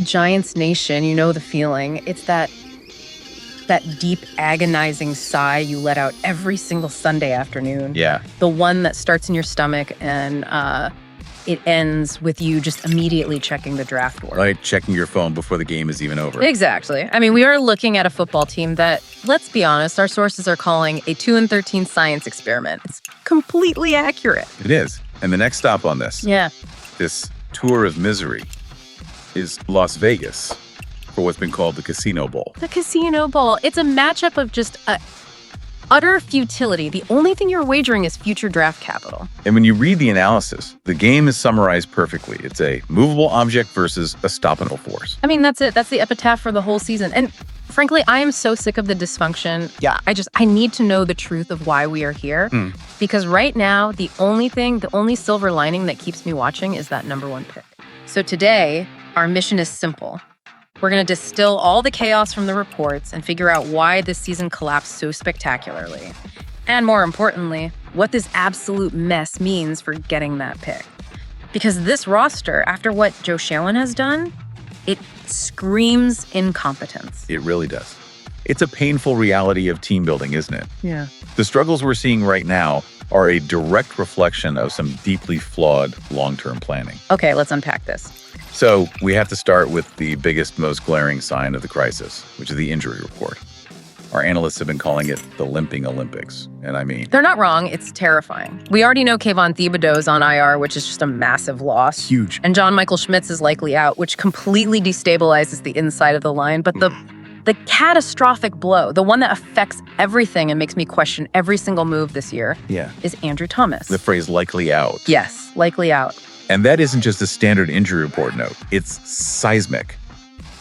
Giants Nation, you know the feeling. It's that deep, agonizing sigh you let out every single Sunday afternoon. Yeah. The one that starts in your stomach and it ends with you just immediately checking the draft board. Right, checking your phone before the game is even over. Exactly. I mean, we are looking at a football team that, let's be honest, our sources are calling a 2-13 science experiment. It's completely accurate. It is. And the next stop on this, Yeah. this tour of misery, is Las Vegas for what's been called the Casino Bowl. The Casino Bowl. It's a matchup of just utter futility. The only thing you're wagering is future draft capital. And when you read the analysis, the game is summarized perfectly. It's a movable object versus a stoppable force. I mean, that's it. That's the epitaph for the whole season. And frankly, I am so sick of the dysfunction. Yeah, I need to know the truth of why we are here. Because right now, the only silver lining that keeps me watching is that number one pick. So today, our mission is simple. We're going to distill all the chaos from the reports and figure out why this season collapsed so spectacularly. And more importantly, what this absolute mess means for getting that pick. Because this roster, after what Joe Schoen has done, it screams incompetence. It really does. It's a painful reality of team building, isn't it? Yeah. The struggles we're seeing right now are a direct reflection of some deeply flawed long-term planning. Okay, let's unpack this. So we have to start with the biggest, most glaring sign of the crisis, which is the injury report. Our analysts have been calling it the limping Olympics. And I mean, they're not wrong. It's terrifying. We already know Kayvon Thibodeau's on IR, which is just a massive loss. Huge. And John Michael Schmitz is likely out, which completely destabilizes the inside of the line. But the catastrophic blow, the one that affects everything and makes me question every single move this year, is Andrew Thomas. The phrase likely out. Yes, likely out. And that isn't just a standard injury report note. It's seismic.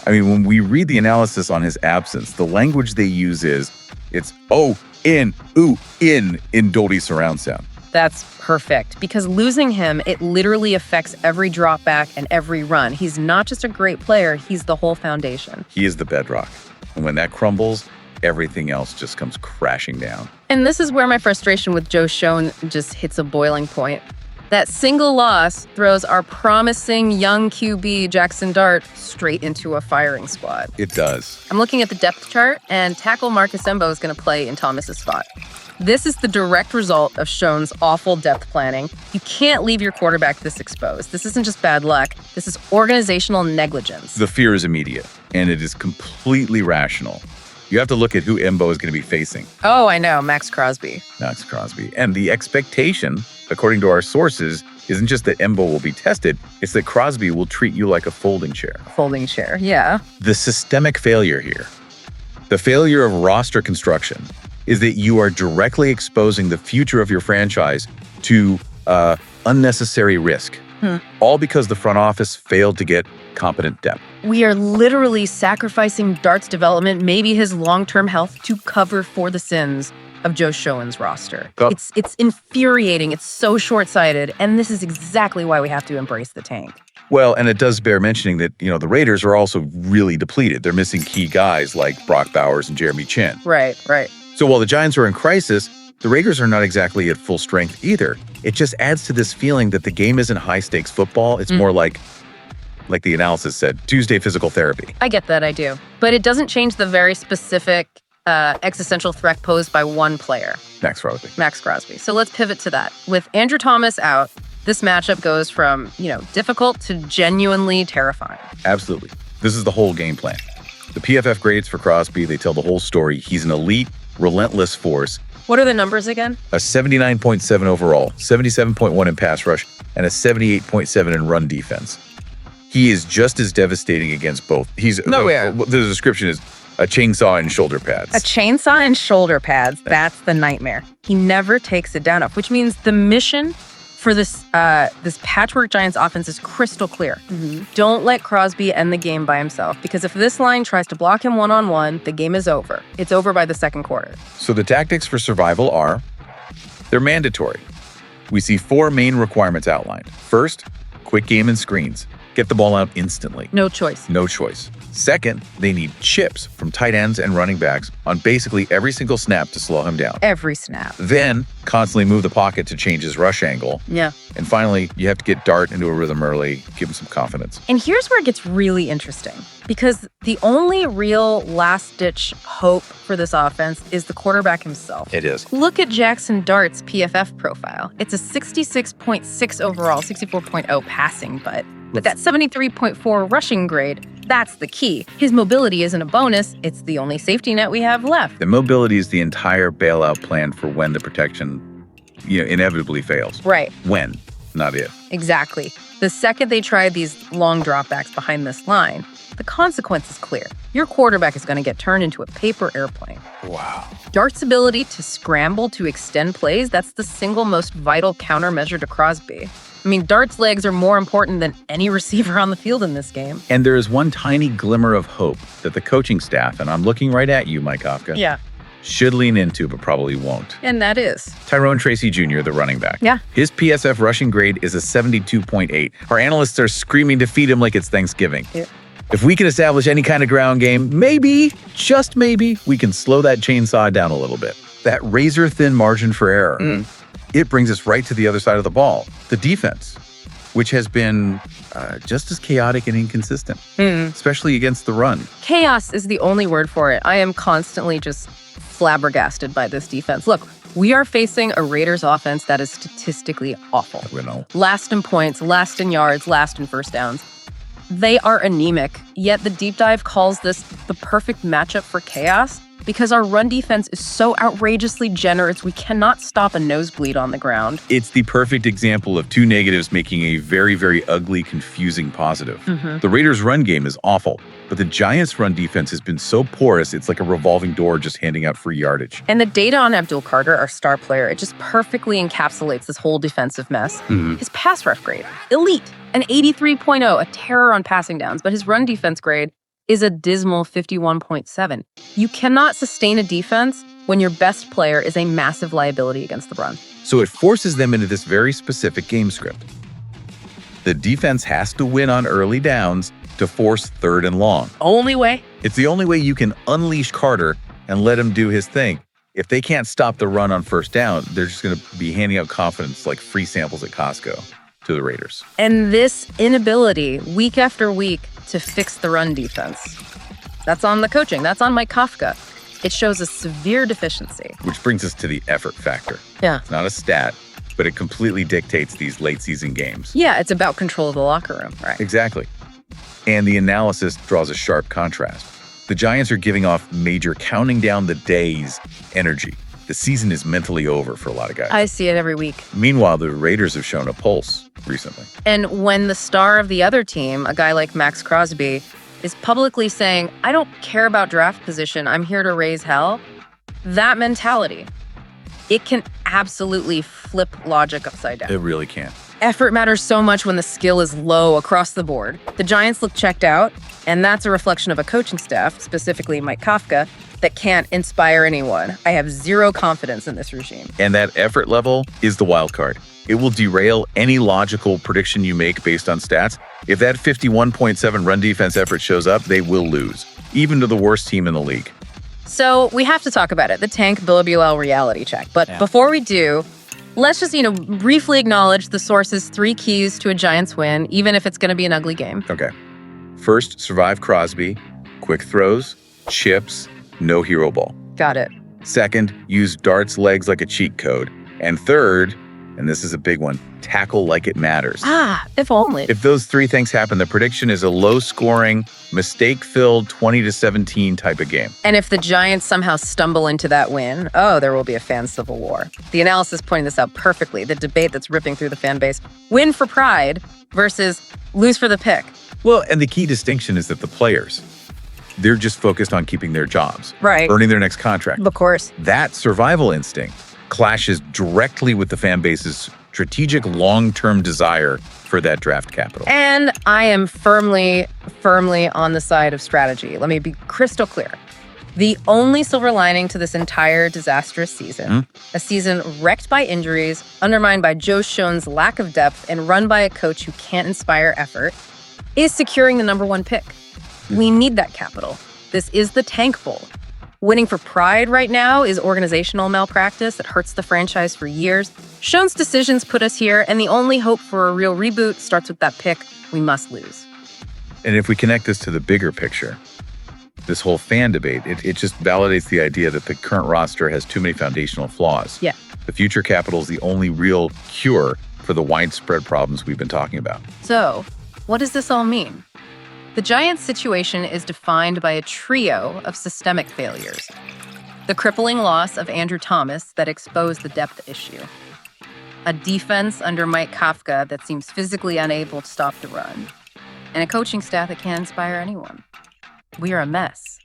I mean, when we read the analysis on his absence, the language they use is, it's in Dolby surround sound. That's perfect, because losing him, it literally affects every drop back and every run. He's not just a great player, he's the whole foundation. He is the bedrock. And when that crumbles, everything else just comes crashing down. And this is where my frustration with Joe Schoen just hits a boiling point. That single loss throws our promising young QB, Jackson Dart, straight into a firing squad. It does. I'm looking at the depth chart, and tackle Marcus Embo is going to play in Thomas's spot. This is the direct result of Schoen's awful depth planning. You can't leave your quarterback this exposed. This isn't just bad luck. This is organizational negligence. The fear is immediate, and it is completely rational. You have to look at who Embo is going to be facing. Oh, I know, Max Crosby. And the expectation, according to our sources, isn't just that Embo will be tested, it's that Crosby will treat you like a folding chair. Folding chair, yeah. The systemic failure here, the failure of roster construction, is that you are directly exposing the future of your franchise to unnecessary risk. All because the front office failed to get competent depth. We are literally sacrificing Dart's development, maybe his long-term health, to cover for the sins of Joe Schoen's roster. It's infuriating. It's so short-sighted. And this is exactly why we have to embrace the tank. Well, and it does bear mentioning that, the Raiders are also really depleted. They're missing key guys like Brock Bowers and Jeremy Chin. Right. So while the Giants are in crisis, the Raiders are not exactly at full strength either. It just adds to this feeling that the game isn't high-stakes football. It's more like the analysis said, Tuesday physical therapy. I get that, I do. But it doesn't change the very specific existential threat posed by one player. Max Crosby. So let's pivot to that. With Andrew Thomas out, this matchup goes from, difficult to genuinely terrifying. Absolutely. This is the whole game plan. The PFF grades for Crosby, they tell the whole story. He's an elite, relentless force. What are the numbers again? A 79.7 overall, 77.1 in pass rush, and a 78.7 in run defense. He is just as devastating against both. The description is a chainsaw and shoulder pads. A chainsaw and shoulder pads. That's the nightmare. He never takes it down, which means the mission for this patchwork Giants offense is crystal clear. Don't let Crosby end the game by himself, because if this line tries to block him one-on-one, the game is over. It's over by the second quarter. So the tactics for survival they're mandatory. We see 4 main requirements outlined. First, quick game and screens. Get the ball out instantly. No choice. No choice. Second, they need chips from tight ends and running backs on basically every single snap to slow him down. Every snap. Then, constantly move the pocket to change his rush angle. Yeah. And finally, you have to get Dart into a rhythm early, give him some confidence. And here's where it gets really interesting, because the only real last-ditch hope for this offense is the quarterback himself. It is. Look at Jackson Dart's PFF profile. It's a 66.6 overall, 64.0 passing, but that 73.4 rushing grade, that's the key. His mobility isn't a bonus, it's the only safety net we have left. The mobility is the entire bailout plan for when the protection, inevitably fails. Right. When, not if. Exactly. The second they try these long dropbacks behind this line, the consequence is clear. Your quarterback is going to get turned into a paper airplane. Wow. Dart's ability to scramble to extend plays, that's the single most vital countermeasure to Crosby. I mean, Dart's legs are more important than any receiver on the field in this game. And there is one tiny glimmer of hope that the coaching staff, and I'm looking right at you, Mike Kafka, Yeah. should lean into, but probably won't. And that is Tyrone Tracy Jr., the running back. Yeah. His PSF rushing grade is a 72.8. Our analysts are screaming to feed him like it's Thanksgiving. Yeah. If we can establish any kind of ground game, maybe, just maybe, we can slow that chainsaw down a little bit. That razor-thin margin for error, it brings us right to the other side of the ball, the defense, which has been just as chaotic and inconsistent, especially against the run. chaos is the only word for it. I am constantly just flabbergasted by this defense. Look, we are facing a Raiders offense that is statistically awful. Last in points, last in yards, last in first downs. They are anemic, yet the deep dive calls this the perfect matchup for chaos because our run defense is so outrageously generous, we cannot stop a nosebleed on the ground. It's the perfect example of two negatives making a very, very ugly, confusing positive. The Raiders' run game is awful, but the Giants' run defense has been so porous, it's like a revolving door just handing out free yardage. And the data on Abdul Carter, our star player, it just perfectly encapsulates this whole defensive mess. His pass ref grade, elite, an 83.0, a terror on passing downs, but his run defense grade is a dismal 51.7. You cannot sustain a defense when your best player is a massive liability against the run. So it forces them into this very specific game script. The defense has to win on early downs to force third and long. Only way? It's the only way you can unleash Carter and let him do his thing. If they can't stop the run on first down, they're just going to be handing out confidence like free samples at Costco to the Raiders. And this inability, week after week, to fix the run defense, that's on the coaching. That's on Mike Kafka. It shows a severe deficiency. Which brings us to the effort factor. Yeah. It's not a stat, but it completely dictates these late season games. Yeah, it's about control of the locker room, right? Exactly. And the analysis draws a sharp contrast. The Giants are giving off major counting down the days energy. The season is mentally over for a lot of guys. I see it every week. Meanwhile, the Raiders have shown a pulse recently. And when the star of the other team, a guy like Max Crosby, is publicly saying, I don't care about draft position, I'm here to raise hell, that mentality, it can absolutely flip logic upside down. It really can. Effort matters so much when the skill is low across the board. The Giants look checked out, and that's a reflection of a coaching staff, specifically Mike Kafka, that can't inspire anyone. I have zero confidence in this regime. And that effort level is the wild card. It will derail any logical prediction you make based on stats. If that 51.7 run defense effort shows up, they will lose, even to the worst team in the league. So we have to talk about it, the Tank Bilal reality check. But before we do, let's just, briefly acknowledge the source's 3 keys to a Giants win, even if it's going to be an ugly game. Okay. First, survive Crosby, quick throws, chips, no hero ball. Got it. Second, use Dart's legs like a cheat code. And third, and this is a big one, tackle like it matters. If only. If those 3 things happen, the prediction is a low-scoring, mistake-filled 20-17 type of game. And if the Giants somehow stumble into that win, there will be a fan civil war. The analysis pointing this out perfectly, the debate that's ripping through the fan base. Win for pride versus lose for the pick. Well, and the key distinction is that the players, they're just focused on keeping their jobs. Right. Earning their next contract. Of course. That survival instinct clashes directly with the fan base's strategic long-term desire for that draft capital. And I am firmly on the side of strategy. Let me be crystal clear. The only silver lining to this entire disastrous season, a season wrecked by injuries, undermined by Joe Schoen's lack of depth, and run by a coach who can't inspire effort, is securing the #1 pick. We need that capital. This is the tank bowl. Winning for pride right now is organizational malpractice that hurts the franchise for years. Schoen's decisions put us here, and the only hope for a real reboot starts with that pick we must lose. And if we connect this to the bigger picture, this whole fan debate, it just validates the idea that the current roster has too many foundational flaws. Yeah. The future capital is the only real cure for the widespread problems we've been talking about. So, what does this all mean? The Giants' situation is defined by a trio of systemic failures. The crippling loss of Andrew Thomas that exposed the depth issue. A defense under Mike Kafka that seems physically unable to stop the run. And a coaching staff that can't inspire anyone. We are a mess.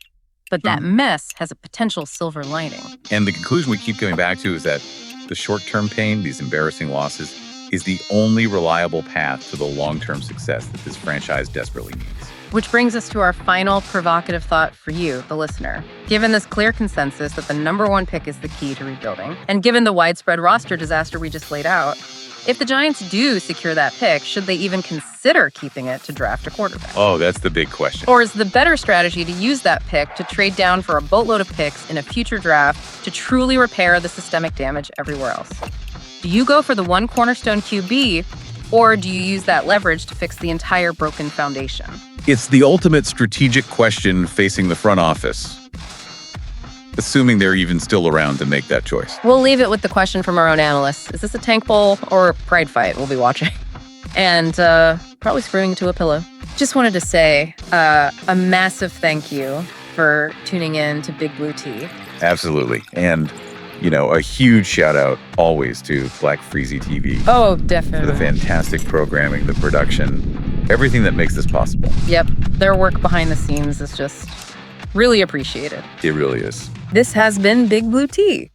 But that mess has a potential silver lining. And the conclusion we keep coming back to is that the short-term pain, these embarrassing losses, is the only reliable path to the long-term success that this franchise desperately needs. Which brings us to our final provocative thought for you, the listener. Given this clear consensus that the #1 pick is the key to rebuilding, and given the widespread roster disaster we just laid out, if the Giants do secure that pick, should they even consider keeping it to draft a quarterback? Oh, that's the big question. Or is the better strategy to use that pick to trade down for a boatload of picks in a future draft to truly repair the systemic damage everywhere else? Do you go for the one cornerstone QB, or do you use that leverage to fix the entire broken foundation? It's the ultimate strategic question facing the front office, assuming they're even still around to make that choice. We'll leave it with the question from our own analysts. Is this a tank bowl or a pride fight? We'll be watching. And probably screwing to a pillow. Just wanted to say a massive thank you for tuning in to Big Blue Tea. Absolutely. And, a huge shout out always to Black Freezy TV. Oh, For definitely. the fantastic programming, the production, everything that makes this possible. Yep. Their work behind the scenes is just really appreciated. It really is. This has been Big Blue Tea.